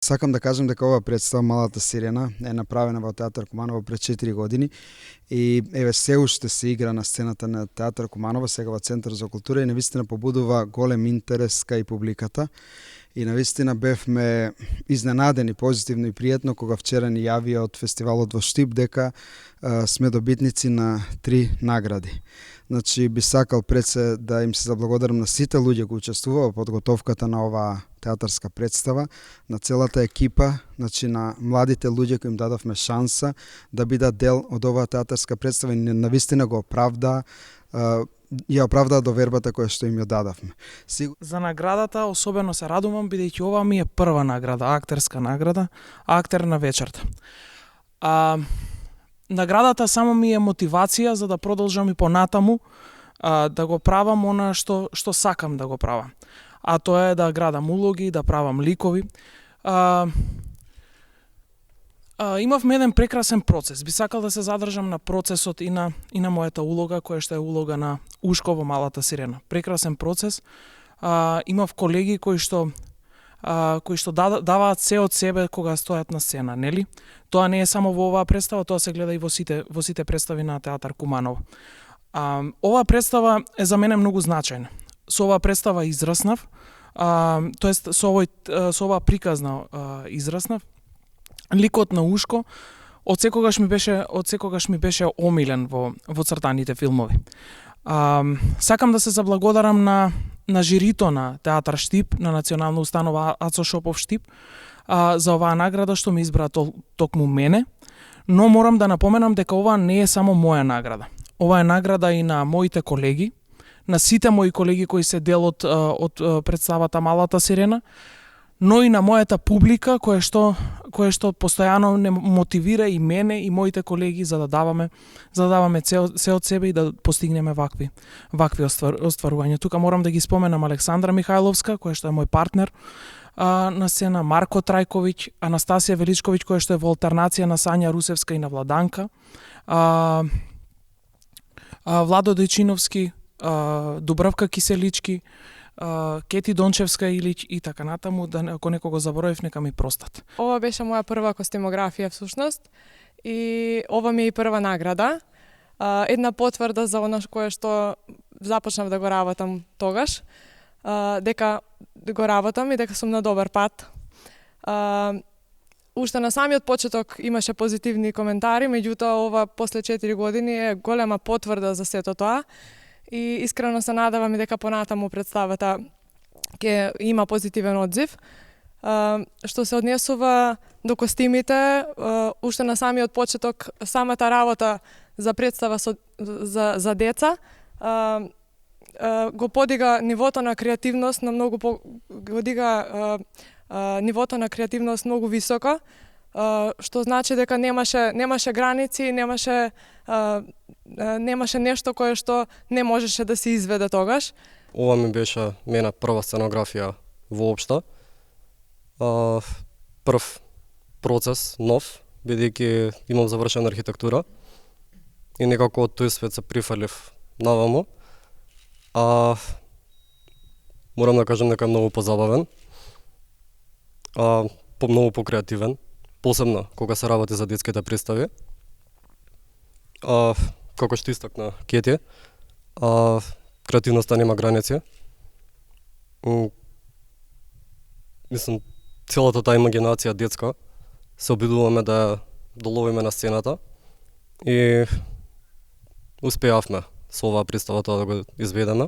Сакам да кажам дека оваа представа Малата сирена е направена во Театар Куманово пред 4 години и еве се уште се игра на сцената на Театар Куманово, сега во Центар за култура и навистина побудува голем интерес кај публиката. И навистина бевме изненадени позитивно и пријатно кога вчера ни јавија од фестивалот во Штип дека сме добитници на 3 награди. Значи би сакал пред се да им се заблагодарам на сите луѓе кои учествуваа во подготовката на оваа театарска представа, на целата екипа, значи на младите луѓе кои им дадовме шанса да бидат дел од оваа театарска представа и навистина го оправдаа ја оправдаа довербата која што им ја дадавме. За наградата особено се радувам бидејќи ова ми е прва награда, актерска награда, актер на вечерта. Наградата само ми е мотивација за да продолжам и понатаму да го правам она што сакам да го правам. А тоа е да градам улоги, да правам ликови. Имавме еден прекрасен процес. Би сакал да се задржам на процесот и на мојата улога, која што е улога на Ушко во Малата сирена. Прекрасен процес. Имав колеги кои што даваат се од себе кога стојат на сцена, нели? Тоа не е само во оваа представа, тоа се гледа и во сите представи на Театар Куманово. Оваа представа е за мене многу значајна. Со оваа представа израснав, тоест со оваа приказна израснав. Ликот на Ушко од секогаш ми беше омилен во цртаните филмови. Сакам да се заблагодарам на жирито на Театар Штип, на Национална установа Ацо Шопов Штип, за оваа награда што ми избра токму мене, но морам да напоменам дека ова не е само моја награда. Ова е награда и на моите колеги, на сите мои колеги кои се дел од представата Малата сирена, но и на мојата публика која што постојано не мотивира и мене и моите колеги за да даваме се од себе и да постигнеме вакви остварувања. Тука морам да ги споменам Александра Михајловска, која што е мој партнер на сцена, Марко Трајковиќ, Анастасија Величковиќ, која што е во алтернација на Сања Русевска и на Владанка, Владо Дечиновски, Дубравка Киселички, Кети Дончевска Илич и така натаму, да ако некого заборавив, нека ми простат. Ова беше моја прва костимографија всушност и ова ми е и прва награда. Една потврда за она кое што започнав да го работам тогаш, дека го работам и дека сум на добар пат. Уште на самиот почеток имаше позитивни коментари, меѓутоа ова после 4 години е голема потврда за сето тоа. И искрено се надевам и дека понатаму представата ќе има позитивен одзив. Што се однесува до костимите, уште на самиот почеток, самата работа за представа за деца го подига нивото на креативност на нивото на креативност многу високо, што значи дека немаше граници, немаше нешто кое што не можеше да се изведе тогаш. Ова ми беше мена прва сценографија воопшто. Прв процес, нов, бидејќи имам завршена архитектура и некако од тој свет се прифрлив наваму. Морам да кажам дека е многу позабавен, многу покреативен, посебно кога се работи за детските представи. Како што истакна Кети, креативноста нема граници. Мислам, целата таа имагинација детска се обидуваме да ја доловиме на сцената и успеавме со оваа представа тоа да го изведеме.